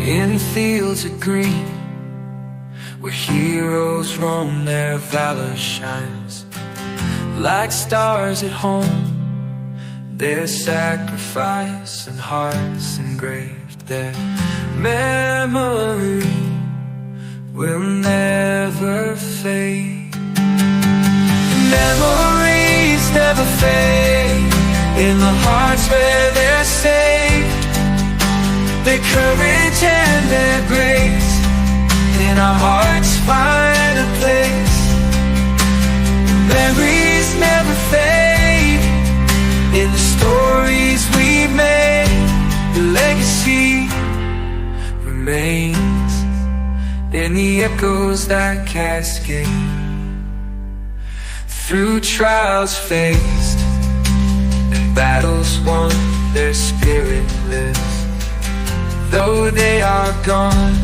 In fields of green, where heroes roam, their valor shines like stars at home. Their sacrifice and hearts engraved, their memory will never fade. Memories never fade in the hearts where they're saved. Their courage and their grace in our hearts find a place. Memories never fade in the stories we made. The legacy remains in the echoes that cascade. Through trials faced and battles won, their spirit lives. Though they are gone,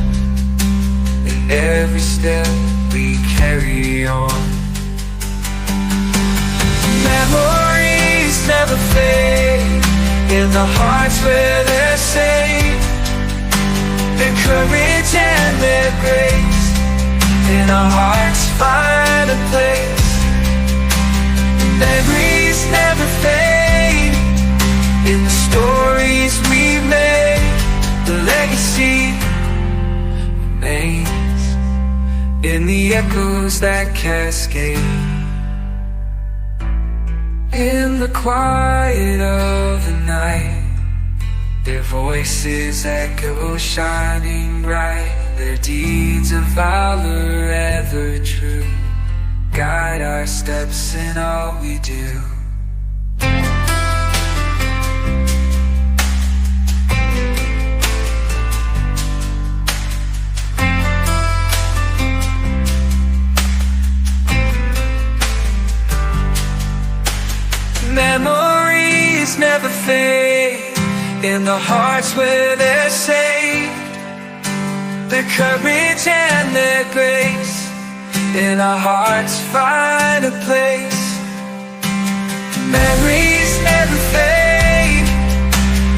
in every step we carry on. Memories never fade in the hearts where they're saved. Their courage and their grace in our hearts find a place. Memories never fade in the stories we made. The legacy remains in the echoes that cascade. In the quiet of the night, their voices echo shining bright. Their deeds of valor ever true guide our steps in all we do. Memories never fade in the hearts where they're saved. Their courage and their grace in our hearts find a place. Memories never fade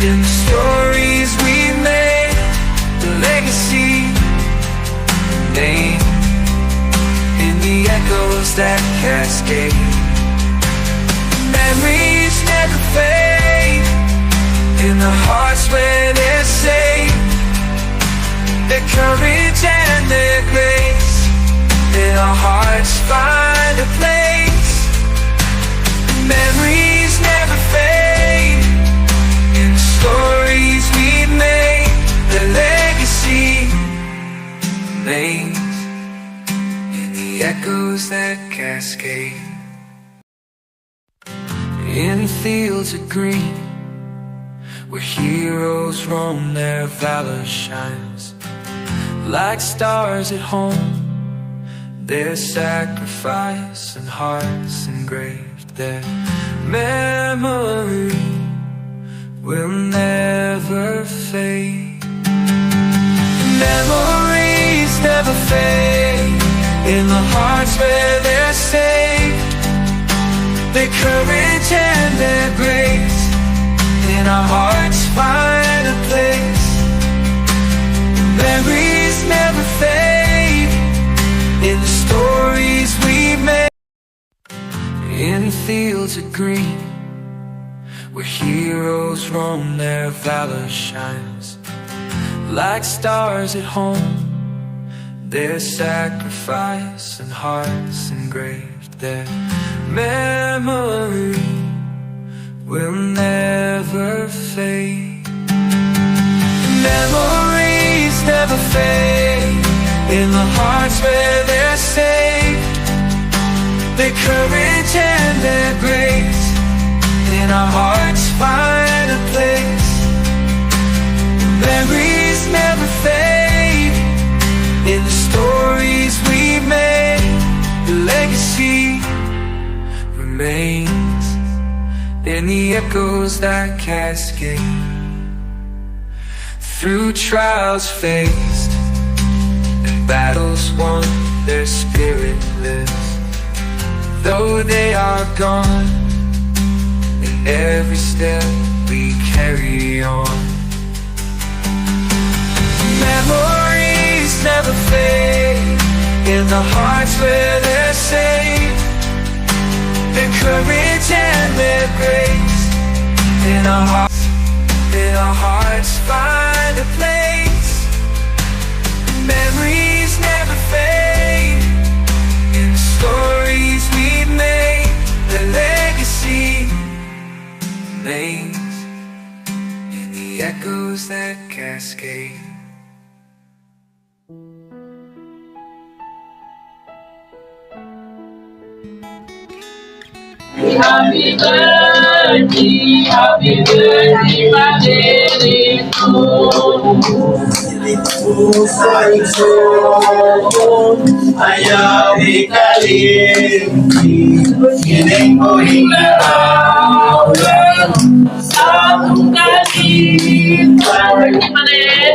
in the stories we made. The legacy remains in the echoes that cascade. Memories never fade in the hearts where they're saved. Their courage and their grace in our hearts find a place. Memories never fade in the stories we made. The legacy remains in the echoes that cascade. In fields of green, where heroes roam, their valor shines like stars at home. Their sacrifice and hearts engraved, their memory will never fade. Memories never fade in the hearts where they're saved. Their courage and their grace in our hearts find a place. Memories never fade in the stories we made. In fields of green, where heroes roam, their valor shines like stars at home. Their sacrifice and hearts engraved, their memory will never fade. Memories never fade in the hearts where they're saved. Their courage and their grace in our hearts find a place. Memories never fade in the stories we made. The legacy remains in the echoes that cascade. Through trials faced and battles won, their spirit lives. Though they are gone, in every step we carry on. the hearts where they're safe, their courage and their grace. In our hearts find a place. Memories never fade. In the stories we've made, the legacy remains in the echoes that cascade. Happy birthday, my baby. Puso ayaw ikalimti, kining ko hinaawan Sa tunggalin, birthday manin.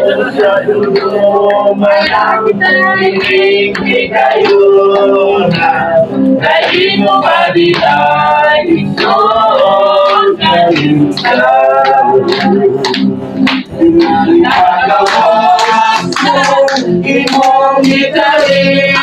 Malapit na hindi kayo na dahil mo malihay ito nagawa imong italim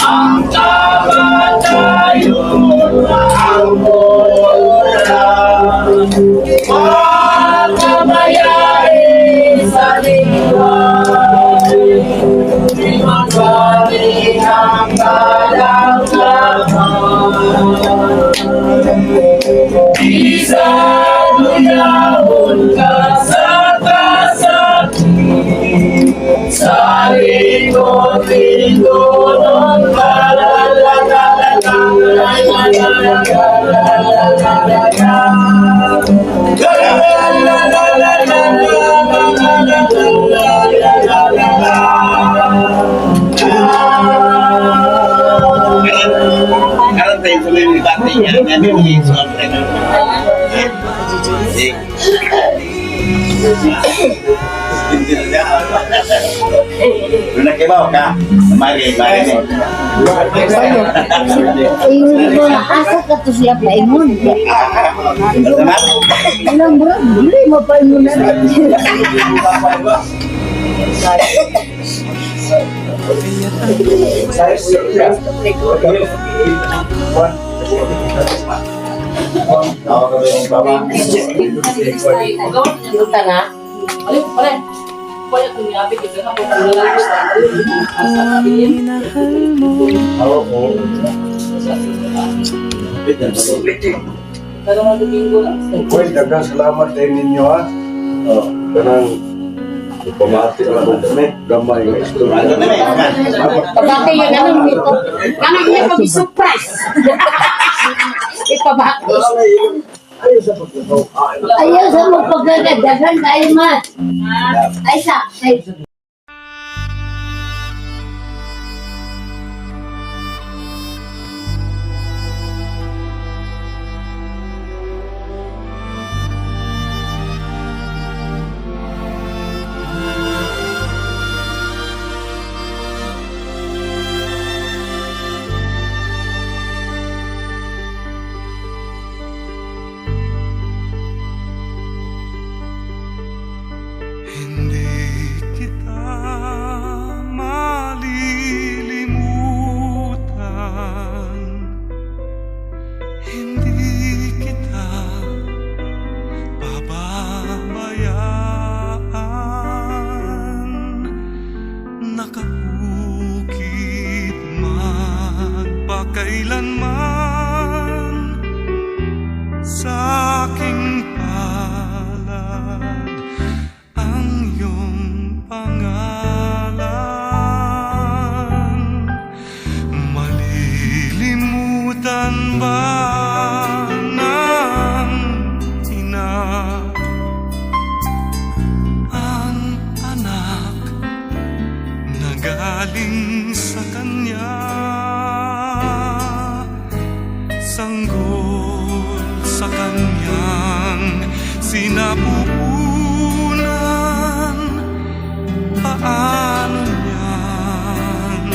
ang tama tayo ang bola makamayari sa liwan di magbalik ang kalanglaman di sa duyahon ka sa kasakit sa likod-likod Kalau tayo sa may bati niya, namin yung sobrang Nakibaw ka? Mari ni. Hindi ko asa ka to siya paingon. Alam mo, hindi mo paingon na. Luta na. Pare. Pwede kung nilapit ito na kung nilapit Boy, dagang salamat din ninyo ha. Kanang pamati lang ang gamay ng istorya. Pagkati yun naman nito. Kanang niya pag-surprise. Ipabati. Ayaw sa magpagdadagan tayo ma. Ay sa. Pagmasdan ba ng ina ang anak na galing sa kanya? Sanggol sa kanyang sinapupunan, paano niyang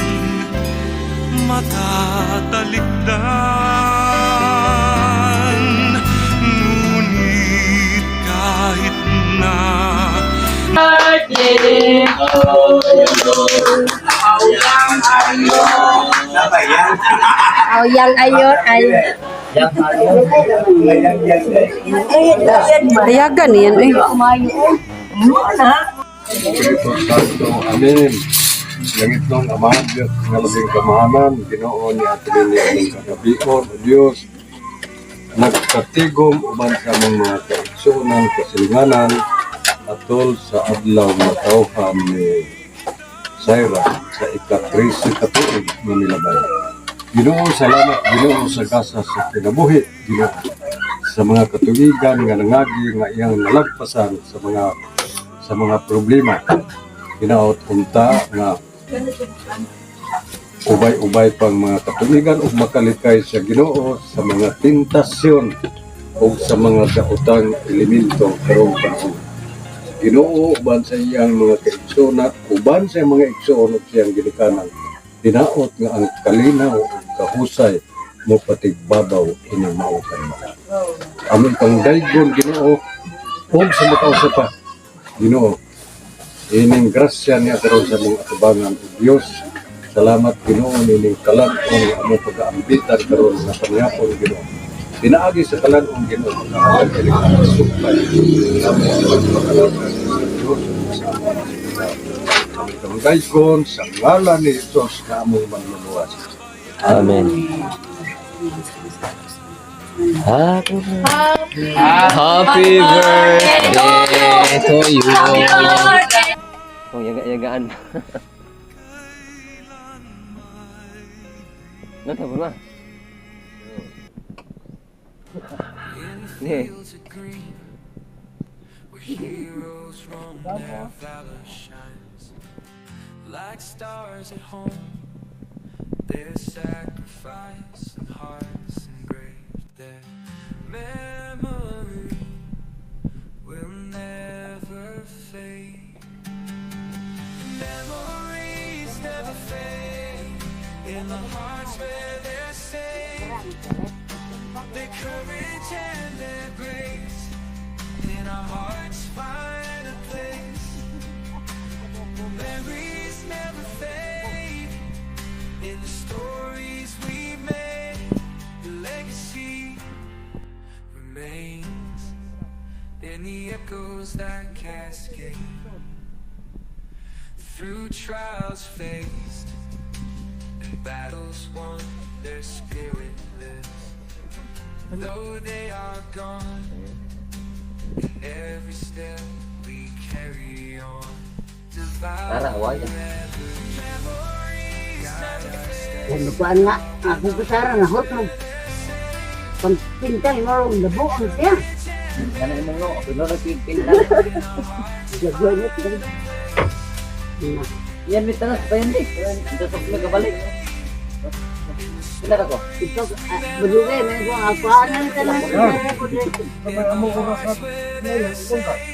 matatalikdan? Ngunit kahit na Dapat yan. Oh, yang ayon ay. Dayagan yan eh. Espiritu Santo, Amen. Langit nung amahan Diyos, nga labing kamahanan, Ginoo ni atin niya ng kagabion, o Diyos, nagkatigom uban sa among mga kaigsunan, kasilinganan, atol sa adlaw na tauhan ni Syra sa ika-13 katuig na nilabay. Ginoo, salamat Ginoo sa gasa sa kinabuhi, Ginoo, sa mga katuigan nga nangagi nga iyang nalagpasan sa mga problema. Hinaot unta nga ubay-ubay pang mga katuigan ug makalikay sa Ginoo sa mga tentasyon o sa mga daotang elemento karong panahon. Ginoo uban sa iyang mga kaigsoon, uban sa iyang mga igsoon ug siyang ginikanan, dinaot nga ang kalinaw ug kahusay mo patigbabaw ining mao kay among pangdaygon Ginoo ug sa makausap pa Ginoo, ining grasya niya karon sa mga atubangan ug Dios. Salamat Ginoo nining kalan-on among pag-aambitan karon sa pangyapon Ginoo. Pinaagi sa kalan-on Ginoo ang kaligtasan sa suklay. Among pagpakalagan sa Dios sa among pangdaygon sa ngalan ni Jesus na among manluluwas. Amen. Happy birthday to you. Oh, yaga-yagaan. Nata ba? Nih. Fields of green, where heroes roam, their valor shines. Like stars at home, their sacrifice and hearts engraved. Their memory will never fade. Memories never fade in the hearts where they're safe. Their courage and their grace in our hearts find a place. Memories never fade in the stories we made. The legacy remains in the echoes that cascade through trials faced and battles won. Their spirit lives. Though they are gone, in every step we carry on. Taraway. Ano pa nga, ako kasara na hot mo. Pagpintay mo ang labo ang siya. Ano mo no? Ako na nagpipinta. Lagyan niya ito. Yan may tanas pa yun eh. Ito sa nagabalik. Pilar ako. Ito, berugay, may buwang akuanan ka lang.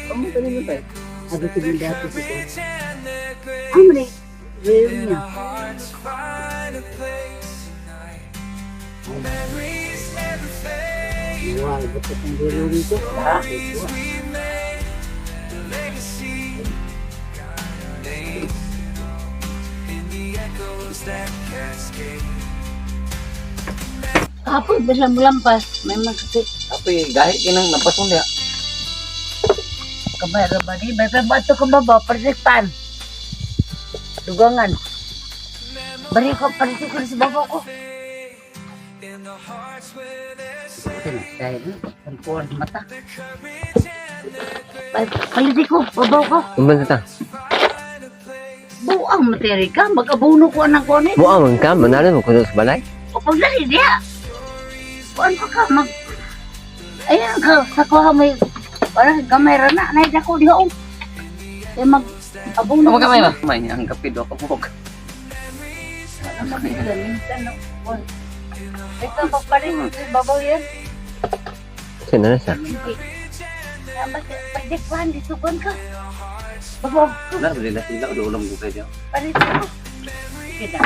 Kamu kanina tayo. Ako tigil dati sa ito. Ano rin? Real niya. Hearts find a place tonight. Memories never fade. Wow, ba't ang giro rito? We made the legacy remains in the echoes that cascade. Kapag ba siya mulampas, may masakit. Tapi gahit kinang napasong niya. Kabayro ba di? May pabato ko ba ba? Persikpan. Dugangan. Bari ko, persikpan ko sa baba ko. In the hearts where there's Ito na, dahil pagkuhan sa mata. Paliti ko, babaw ko. Kumban ta. Buang materi ka, mag-abuno ko anang kunin. Buang man ka, manalo mo kuno sa balay. O pagdali diya. kuan pa ka mag ayan ka sa kuha may parang kamera na naid ako diha oh. Mag abong Ano ka may ba? May ang kapid ako buhok. minsan no. Ito pagparin sa babaw yan. Sino na siya? Pwede kuhan dito kuhan ka. Babaw. Wala, wala sila. Ulam ko kayo. Palit ako. Kita.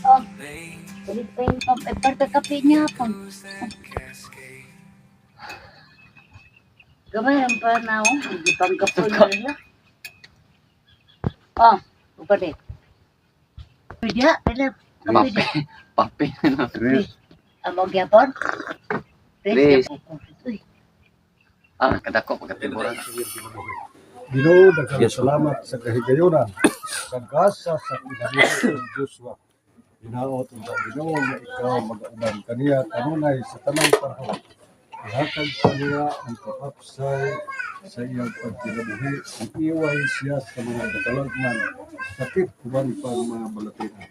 Oh, palit pa yung parte kape niya po. Gamay ang panaw. Ipang kapo nila. Oh, upade. Pwede, pwede. Pwede. Papi. Amog yapon? Tres. Uy, Ah, kadako pagkatiburan. Ginoo, daghang salamat sa kahigayonan, sa gasa sa kinabuhi ng Joshua. Hinaot ang Ginoo na ikaw mag-auban kaniya kanunay sa tanang panahon. Ihatag sa niya ang kapapsay sa iyang pagkinabuhi, iiway siya sa mga katalagman, sakit kuban pa ang mga balatina.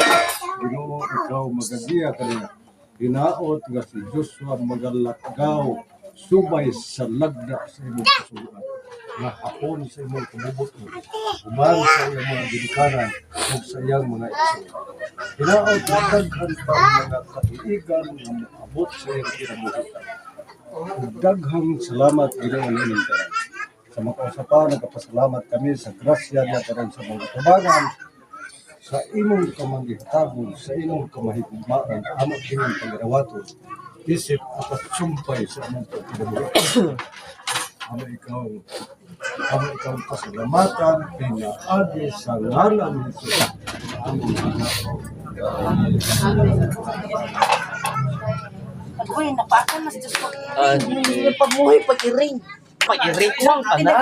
Ginoo, ikaw magagiya kaniya. Hinaot nga si Joshua magalakaw, subay sa lagda sa imong kasuluan. Nahapon sa imong kumubot mo, uman sa iyang mga ginikanan o sa iyang mga iso. Hinaot nga daghan pa ang mga katuigan nga moabot sa iyang kinabuhitan. Daghang salamat Ginoo nining tanan. Sa makausapa, nagpasalamat kami sa grasya niya karon sa mga tubangan, sa imong kamanggitabon, sa imong kamahigugmaan, amo kining pagirawaton, isip at sumpay sa among pagkinabuhi. Amo ikaw pasalamatan, pinaagi sa ngalan ni Jesus. uy, napaka mas Diyos ko. Ah, Hindi pagmuhay, pag-iring. pag-irik lang ka na.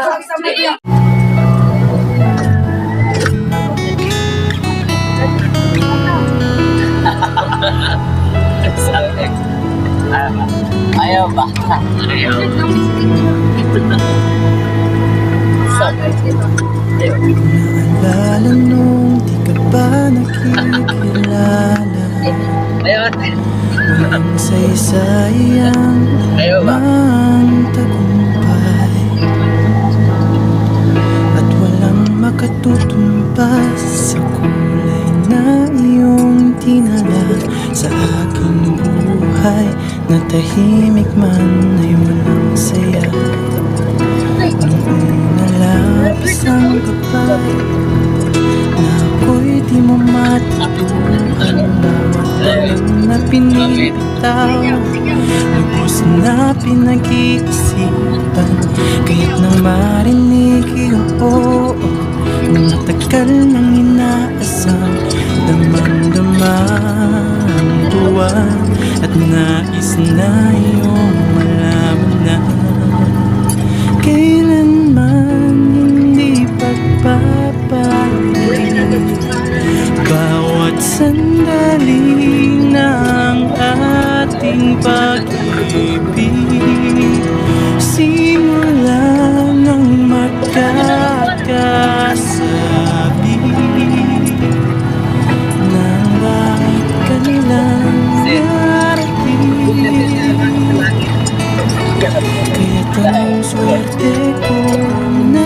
Ayaw ba? Ayaw. Naalala nung di ka pa nakikilala, Ayaw. walang saysayang Ayaw ba? ang tagumpay, at walang makatutumpas sa kulay na iyong tinala sa aking buhay, na tahimik man ay walang saya. Nalabas ang kapal na ako'y di mo matutuhan. Bawat tanong na pinipitaw, lubos na pinag-iisipan. Kahit nang marinig iyong oo, matagal nang inaasam, damang-dama ang buwan, at nais na iyong malaman na kailanman hindi pagpapalit. Bawat sandali ng ating pag-ibig, simula ng magkakasabi ng bakit kanilang narating. Kaya tanong swerte ko na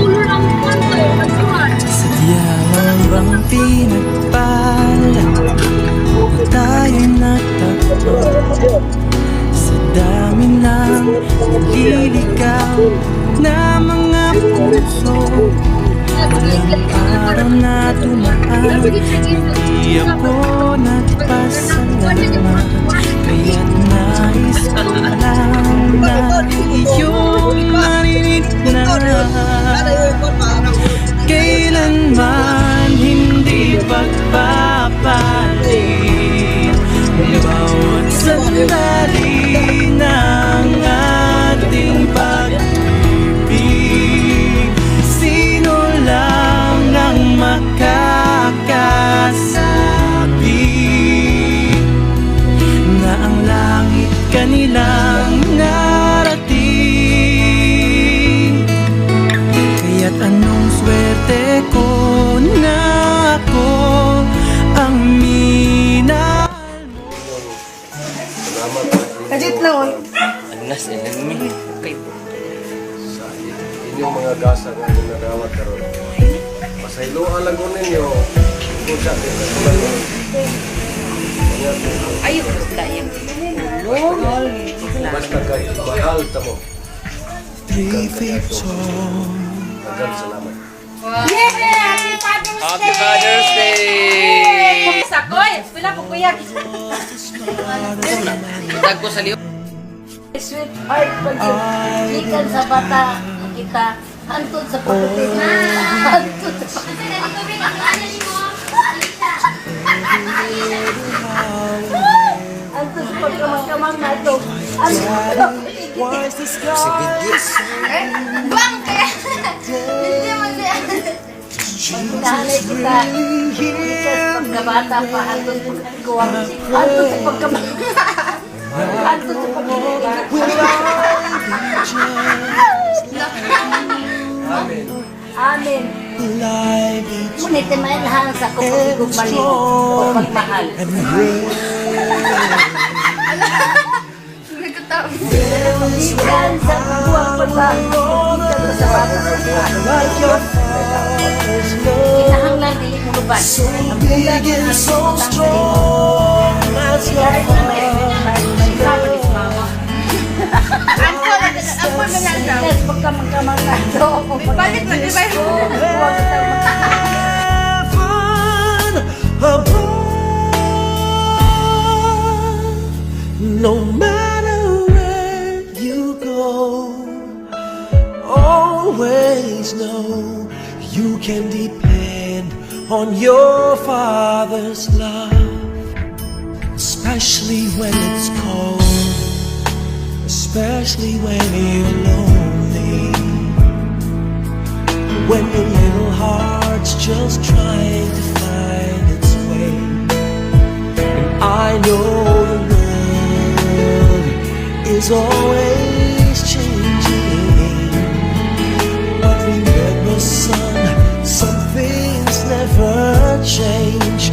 ako ang sadya lang bang pinagpala o tayo'y natagpo sa dami ng nililigaw na mga puso. Walang araw na dumaan, hindi ako nagpasalamat, kaya't nais ko lang na iyong marinig na kailanman hindi pagpapalit. Bawat sandali ng ating pag-ibig, sino lang inyong mga gasa nga yung nadawat karon. Pasayloan lang ko ninyo. Kung sa atin na sila ko. Ayun, basta yan. Basta kay mahal tamo. Three feet tall. Magang salamat. Happy Father's Day! Sakoy! Pila ko kuya. Tag ko sa liyo. Sweet heart pag-ikan sa bata kita hantod sa pagkakas. Hantod sa hantod sa pagkamang-kamang na ito. Why is the sky so Pagkahanay kita, ikas pagkabata pa, hantod sa pagkikuwang, hantod sa pagkamang. Hantod sa pagkikuwang. Amen. Amen. alive each Ngunit mainhan sa kupag-igog manimo o pagmahal. and rain? Ikan sa buwang pagbago, ikan sa bata. Like your father's love, Kinahanglan dili mo luban. so big and so strong as your Yes, pagkamang-kamang na ito. Balik na, di ba? heaven above. No matter where you go, always know you can depend on your Father's love, especially when it's cold. Especially when you're lonely, when your little heart's just trying to find its way. And I know the world is always changing, but remember, son, some things never change.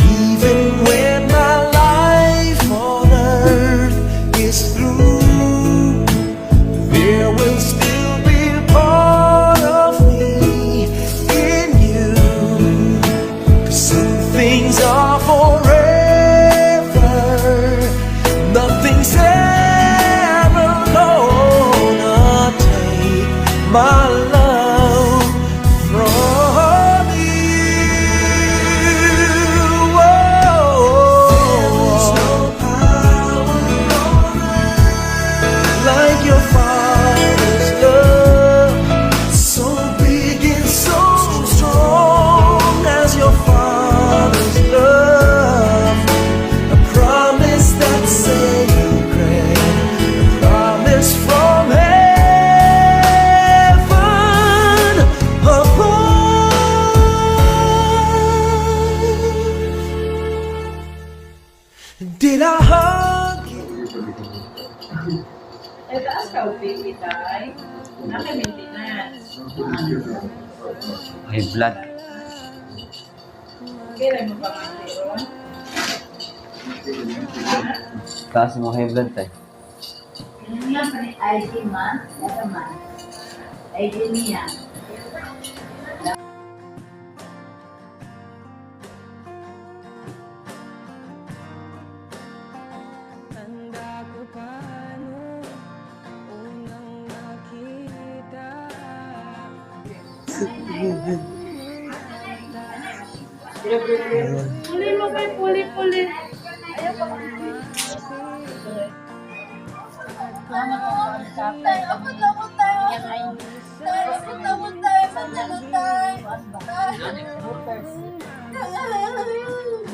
Even when my life on earth is through, there will still be part of me in you. 'Cause some things are forever, nothing's ever gonna take my love from you. There is no power on earth like your Father's love, so big and so strong as your Father's love. A promise that's sacred, a promise from heaven above. Did I hug you? Taas ka, baby, tay. Naka-maintenance. High blood. Kailan mo pa mayroon? Taas mo high blood tayo. ID man, naman. ID niya. Puli mo kay puli. Ayaw pa ka.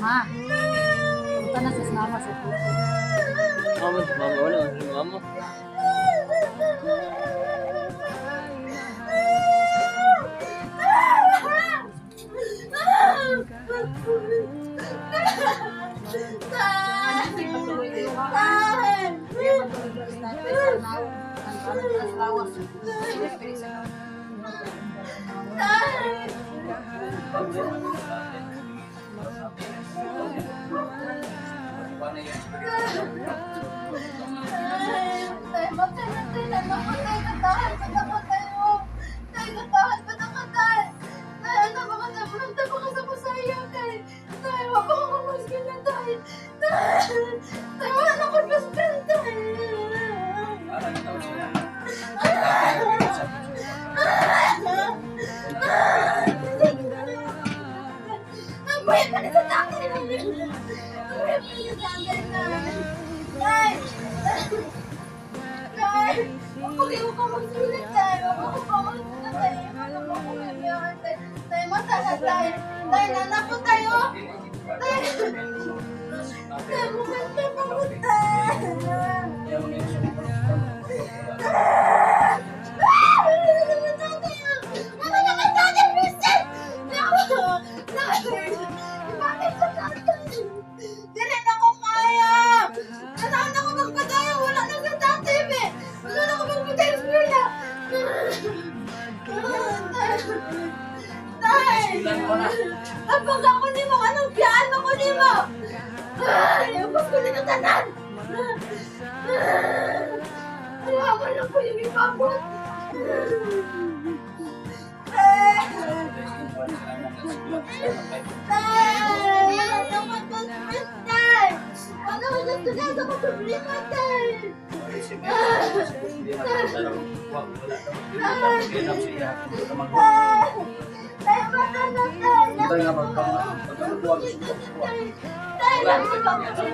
Ma, punta na sa mama sa puso. Mama, wala. Mama. Tay, nanak ko tayo. Tay, bumalik ako, tay. Mama na kay tatay, Vincent! Bakit sa tatay? Di rin ako kaya. Saan ako magpadayo? Wala na sa tatay, be. Saan ako magpadayo sa kuya? Tay! Kapag ako ni mo, anong biyaan mo ko ni mo? Ubus ko na tanan! Ayaw na po yung ipabot! Tay! Naman ko stress, tay! Ano ko na stress ako problema, tay! Tay, mata na, tay!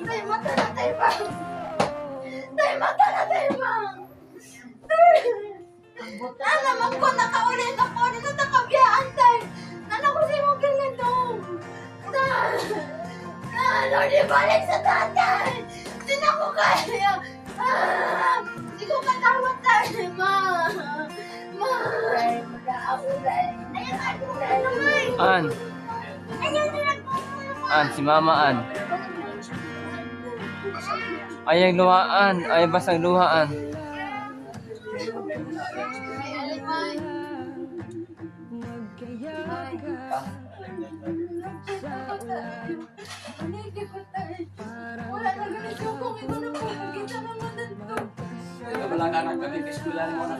Tay, mata na, tay, bang! Tay, mata na, tay, bang! Naman ko, nakaulit ako, nakabiyaan, tay! Nanakusin mo ganito! Tay! Lord, ibalik sa tatay! Hindi na ko kaya! Hindi ko katawad, tay, ma! Ma! An. An, si Mama An. Ay ang luhaan, ay basang luhaan. Wala na ganito kung ito na po. Kita naman dito. Wala ka nang gabi eskwela mo na.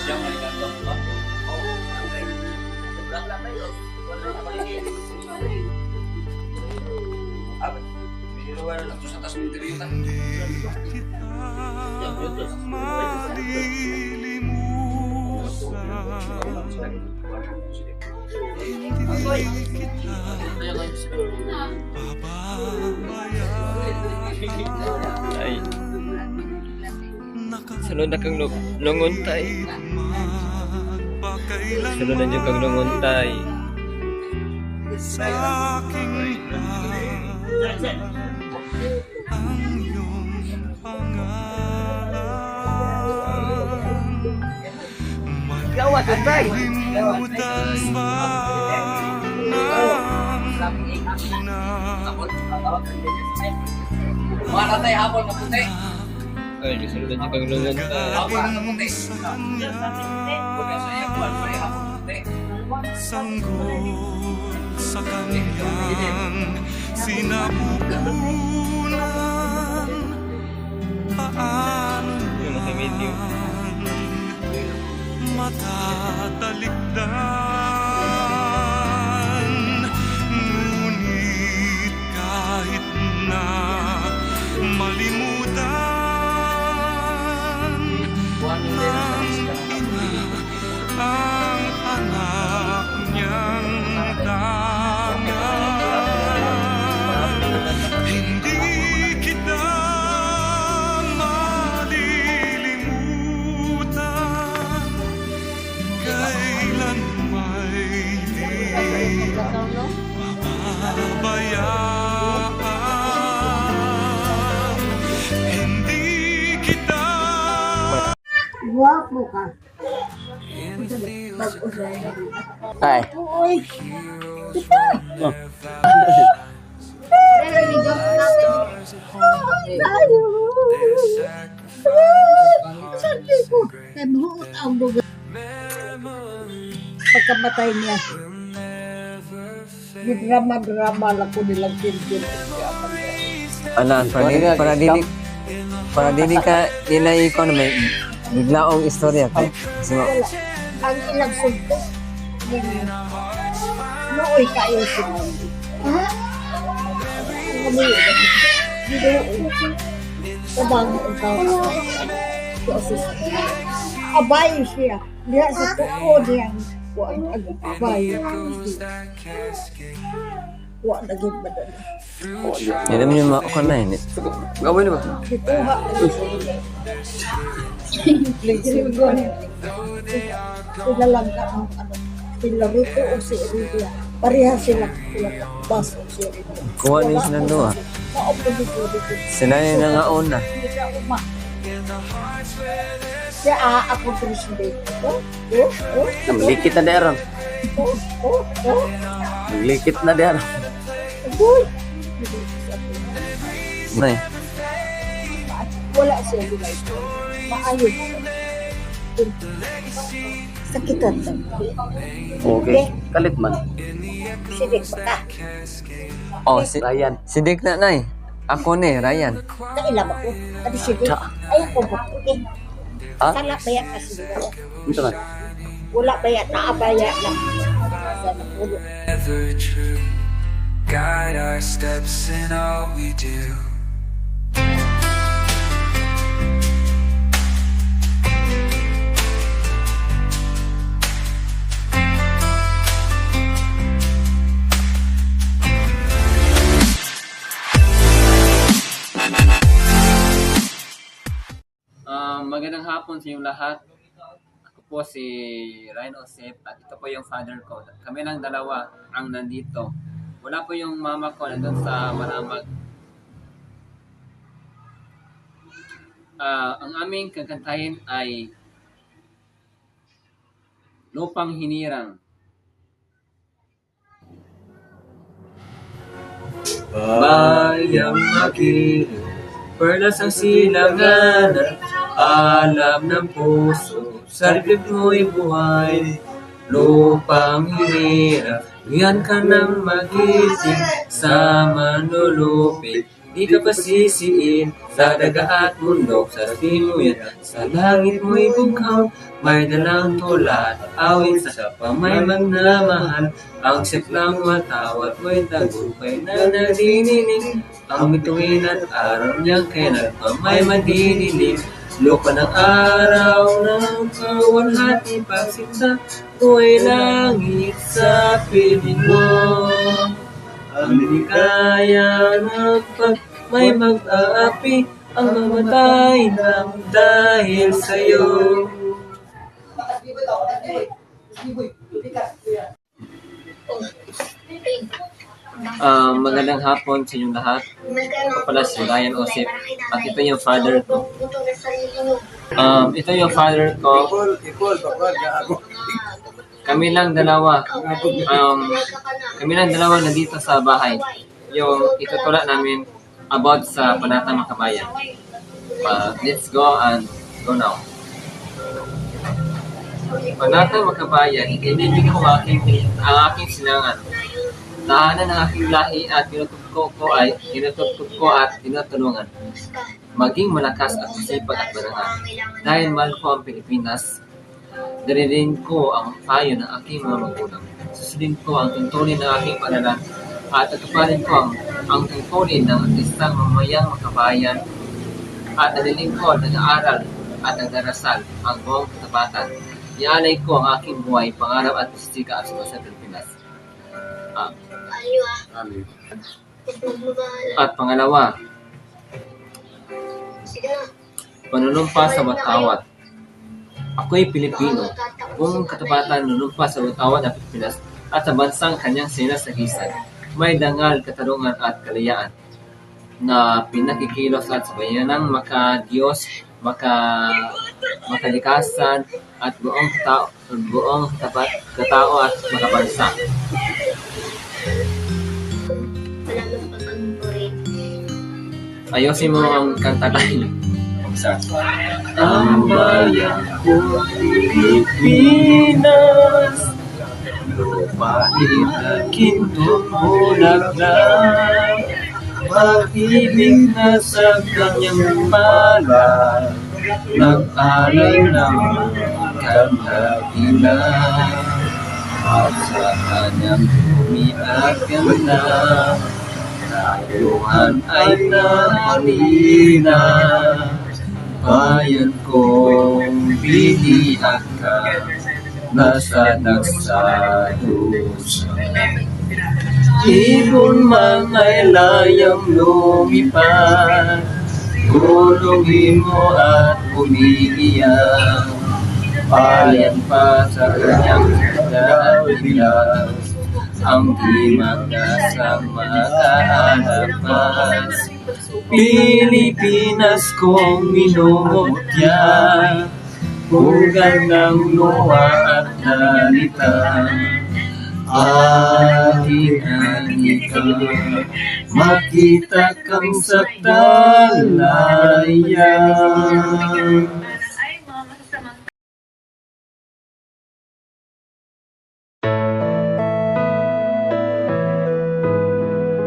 Siya nga nagandang ba? Oo. Sobrang lamay. Wala na maligid. Pero wala lang to sa taas ng tiritan. Ay. Sunod na kang lungon tay. Sunod na yung kang lungon tay. Sa aking pangalan ang iyong pangalan. Makalimutan ba Mga tatay, hapon na puti. Ay, sunod na yung kang lungon tay. Hapon na puti. sa Huwag sa iyo, hapon na puti. sanggol sa kanyang sinapupunan. Paano Yung nakamedyo. matatalikdan? Ngunit kahit na malimutan ng ina ang anak niyang dangal, hindi kita malilimutan kailan may di pababayaan. Hindi kita Guwapo ka. Ay. Pagkamatay niya, drama lang ko nilang kintin. Anan, para dili ka nilay ko na may biglaong istorya ka. So, Wala. Ang ilang suntok. Nooy kayo sila. Ha? Ang Tabang ang tao. Abay siya. Diya sa tuo niya. Huwag abay. Huwag naging madala. yun naman yung mga na yun. Gawin ba? Ituha. Sila lang ka ang ano. Sila rito o si Ridia. Pareha sila. Sila bus o si Ridia. Kuha niyo silang duha. Maopo dito. Sila yung nangauna. Hindi siya uma. Siya ako president. Likit na deron. Likit na deron. Nay, Wala siya bilay. Maayos. Sakitan lang. Okay. Kalit man. Sidik pa ka. oh, si Dick na, Nay. Ako ni, Ryan. Nailab ako. At sidik. Ayaw ko ba? Okay. Ha? Sala bayat kasi dito. Ito man. Wala bayat. Naabaya lang. Sa napulo. Ever true. Guide our steps in all we do. Magandang hapon sa inyong lahat. Ako po si Ryan Osep at ito po yung father ko. Kami lang dalawa ang nandito. Wala po yung mama ko nandun sa Maramag. Ang aming kakantahin ay Lupang Hinirang. Bayang makita, perlas ang silangan, alam ng puso, sa ribig mo'y buhay. Lupang hinirang, yan ka ng magiting, sa manulupit, di ka pasisiin, sa daga at bundok, sa sinuyan, sa langit mo'y bungkaw, may dalang tulad, awit sa pamay magnamahal, ang siklang matawat mo'y tagumpay na nadininig, ang bituin at araw niyang kailan pamay madidilim, lupa ng araw ng kawalhati pagsiksa, tuwa'y langit sa piling mo. Ang ligaya ng pag may mag-aapi, ang mamatay ng dahil sa'yo. Magandang hapon sa inyong lahat. Ako pala si Ryan Osip at ito yung father ko. Kami lang dalawa. Kami lang dalawa nandito sa bahay. Yung itutula namin about sa Panatang Makabayan. Let's go and go now. Panatang Makabayan, ibibig ko ang aking silangan. Tahanan ng aking lahi at tinutugko ko at tinutulungan. Maging malakas at masipag at marangal. Dahil mahal ko ang Pilipinas, dalihin ko ang payo ng aking mga magulang. Susundin ko ang tuntunin ng aking panalan at tatuparin ko ang tuntunin ng isang mamayang makabayan at dalihin ko ang nag-aaral at nagdarasal ang buong katapatan. Ialay ko ang aking buhay, pangarap at pasisika at sa Pilipinas. At pangalawa, panunumpa sa watawat. Ako'y Pilipino, buong katapatan nunumpa sa watawat ng Pilipinas at sa bansang kanyang sinasagisan. May dangal, katarungan at kalayaan na pinakikilos at sabayanang maka-Diyos, makalikasan at buong katao at makabansa. Ayosin mo ang kanta tayo. Ang bayan ko, Pilipinas, lupain na kintong bulaklak, pag-ibig na sa kanyang pala, nag-alay ng kanagilan. At sa kanyang umiakan na, tayuhan ay nanina. Bayan kong biniyak ka, nasa nagsadusa. Ibon man ay layang lumipad, gulungin mo at umiiyak. Bayan pa sa kanyang dahilan, ang di magkasang makaalapas. Pilipinas kong minumutya, bugal ng luha at halita. Aking anika, makita kang sa dalayan.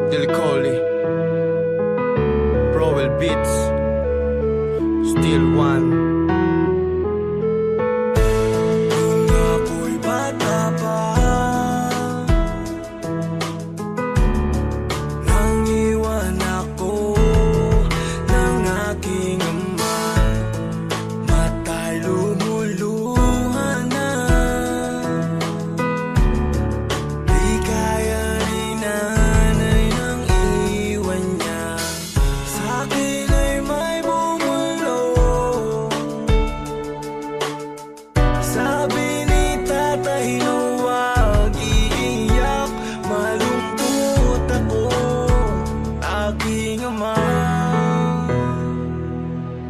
Delicoli, Rowell Beats, Still One. Nung ako'y bata pa, nang iwan ako ng aking ama, mata'y lumuluha na. Di kaya ni nanay nang iwan niya, sa'kin ay may bumulong. Sabi ni tatay na huwag iiyak, malungkot ako, aking ama.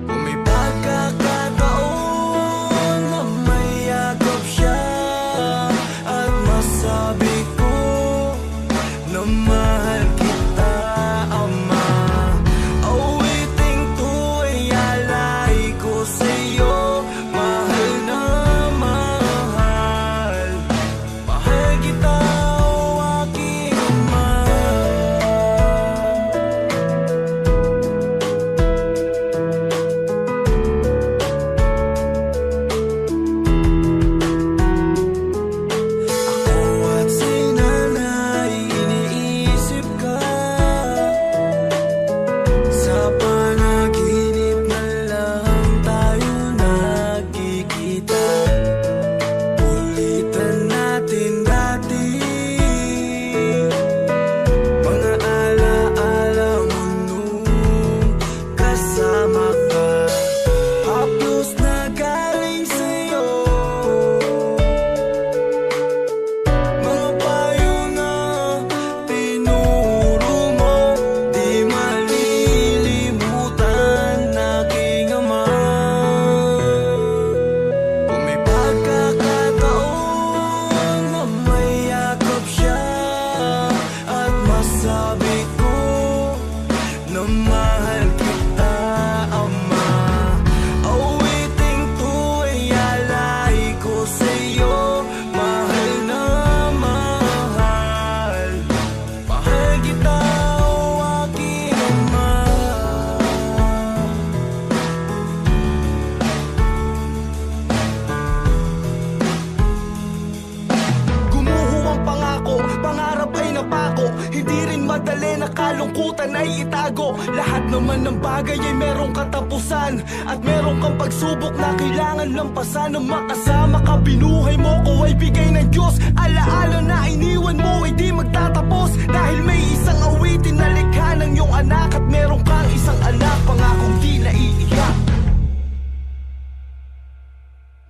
Kung may pagkakataon na may yakap siya, at masabi ko na mahal kita, ama. Awiting to ay alay ko sa'yo, mahal na mahal. Mahal kita, o aking ama. Ako at si nanay, iniisip ka. Sa panaginip na lang tayo nagkikita. Ulitan natin dati mga alaala mo nung kasama ka. Haplos na galing sa'yo, mga payo na tinuro mo, di malilimutan aking ama. Kung may pagkakataon na may yakap siya, at masabi ko na mahal kita, ama. Awiting to ay alay ko sa'yo, mahal na mahal. Mahal kita, o aking ama. Gumuho ang pangako, pangarap ay napako. Hindi rin madali na kalungkutan ay itago. Lahat naman ng bagay ay merong katapusan, at meron kang pagsubok na kailangan lampasan. Nang makasama ka, binuhay mo ko ay bigay ng Diyos. Alaala na iniwan mo ay di magtatapos, dahil may isang awitin na likha ng iyong anak, at meron kang isang anak, pangakong di naiiyak.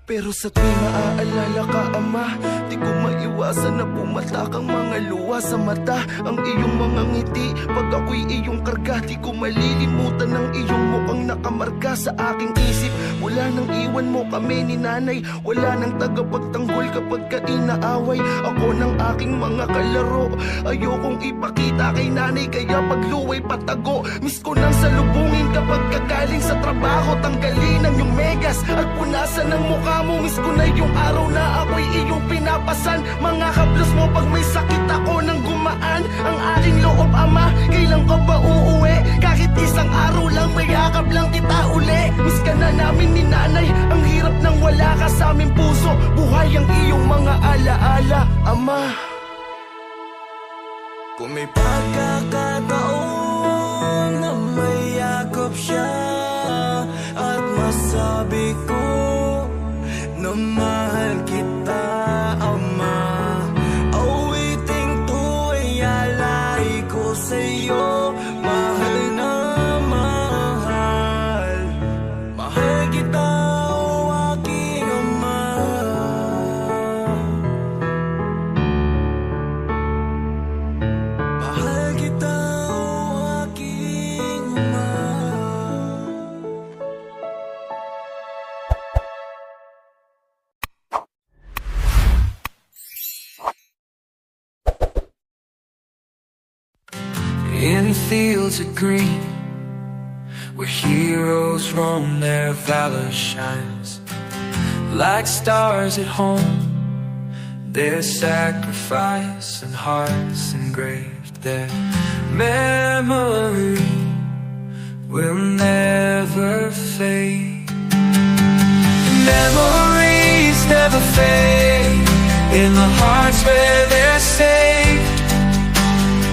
Pero sa tuwing naaalala ka, ama, di ko maiwasan na pumatak ang mga luha sa mata. Ang iyong mga ngiti, pag ako'y iyong karga, di ko malilimutan ang iyong mukhang nakamarka sa aking isip. Wala nang iwan mo kami ni nanay, wala nang tagapagtanggol kapag ka inaaway ako ng aking mga kalaro. Ayokong ipakita kay nanay, kaya pagluway patago. Miss ko nang salubungin kapag kagaling sa trabaho, tanggalin ang iyong megas at punasan ng mukha mo. Miss ko na yung araw na ako'y iyong pinapasan. Mga haplos mo pag may sakit ako nang gumaan ang aking loob, ama. Kailan ka ba uuwi? amin ni nanay. Ang hirap nang wala ka sa aming puso. Buhay ang iyong mga alaala, Ama. Kung may pagkakataon na may yakap siya at masabi ko na mahal kita, Ama, awiting to ay alay ko sa'yo. Mahal na mahal, mahal kita, o aking Ama. Mahal kita, o aking Ama. In fields of green, where heroes roam, their valor shines like stars at home. Their sacrifice and hearts engraved, their memory will never fade. Memories never fade in the hearts where they're saved.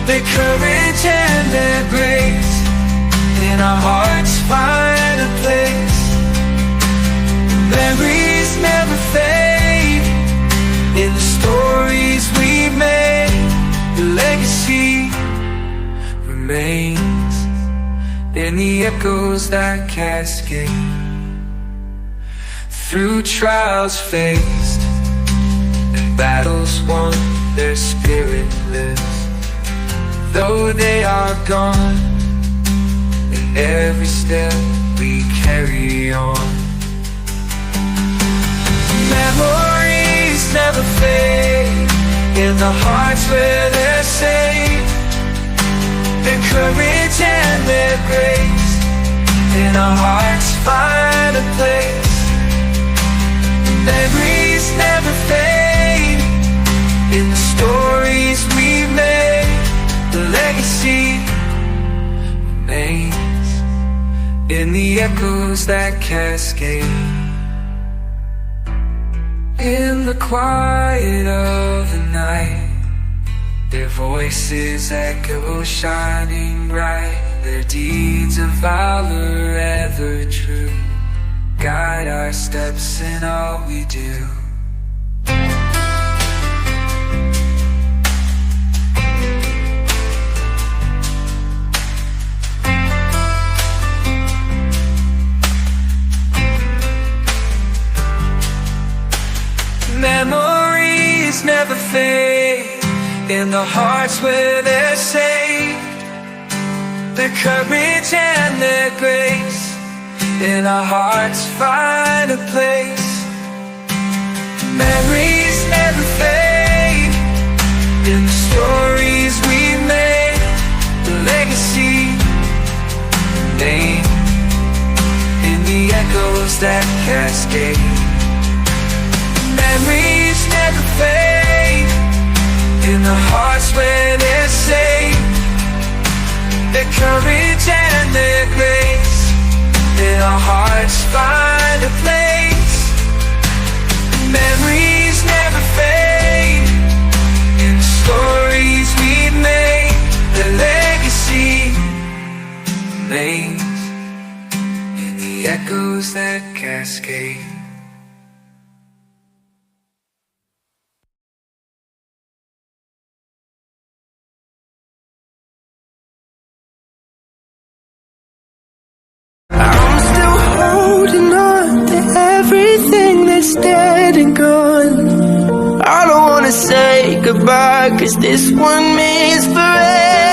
Their courage and their grace in our hearts find a place. Memories never fade in the stories we made. The legacy remains in the echoes that cascade. Through trials faced and battles won, their spirit lives. Though they are gone, in every step we carry on. Memories never fade in the hearts where they're safe. Their courage and their grace in our hearts find a place. Memories never fade in the stories we made. The legacy remains in the echoes that cascade. In the quiet of the night, their voices echo shining bright. Their deeds of valor ever true guide our steps in all we do. Memories never fade in the hearts where they're safe. Their courage and their grace in our hearts find a place. Memories never fade in the stories we made. The legacy remains in the echoes that cascade. Memories never fade in the hearts where they're safe. Their courage and their grace in our hearts find a place. Memories never fade in the stories we made. The legacy remains in the echoes that cascade. I'm still holding on to everything that's dead and gone. I don't wanna say goodbye, 'cause this one means forever.